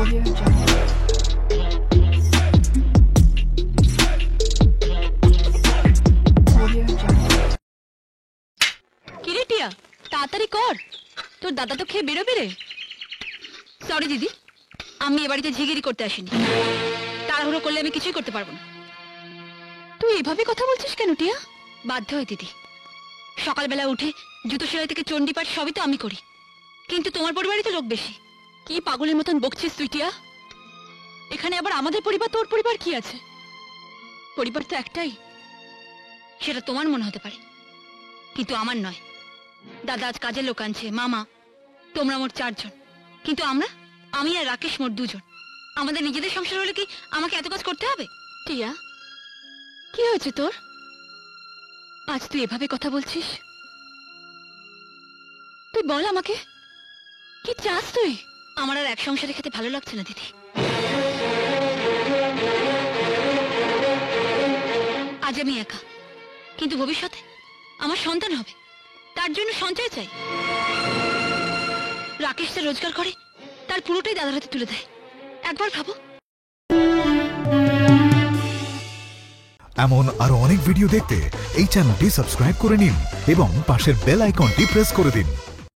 কিরে টিয়া, তাড়াতাড়ি কর, তোর দাদা তো খেয়ে বেরোবে রে। সরি দিদি, আমি এ বাড়িতে ঝিগিরি করতে আসিনি। তাড়াহুড়ো করলে আমি কিছুই করতে পারবো না। তুই এভাবে কথা বলছিস কেন টিয়া? বাধ্য হয় দিদি, সকালবেলা উঠে জুতো সেলাই থেকে চণ্ডীপাঠ সবই তো আমি করি, কিন্তু তোমার পরিবারই তো লোক বেশি। কি পাগলের মতন বকছিস তুই টিয়া? এখানে আবার আমাদের পরিবার তোর পরিবার কি আছে? পরিবার তো একটাই, সেটা তোমার মনে হতে পারে কিন্তু আমার নয়। দাদা আজ কাজের লোক আনছে, মামা, তোমরা মোট 4 জন, কিন্তু আমি আর রাকেশ মোট 2 জন। আমাদের নিজেদের সংসার হলে কি আমাকে এত কাজ করতে হবে? টিয়া, কি হয়েছে তোর? আজ তুই এভাবে কথা বলছিস? তুই বল আমাকে, কি চাস তুই? আমার আর এক সংসারে খেতে ভালো লাগছে না দিদি। আজ আমি একা, কিন্তু ভবিষ্যতে আমার সন্তান হবে, তার জন্য সঞ্চয় চাই। রাকেশ যা রোজগার করে তার পুরোটাই দাদার হাতে তুলে দেয়। একবার ভাবো। এমন আরো অনেক ভিডিও দেখতে এই চ্যানেলটি সাবস্ক্রাইব করে নিন এবং পাশের বেল আইকনটি প্রেস করে দিন।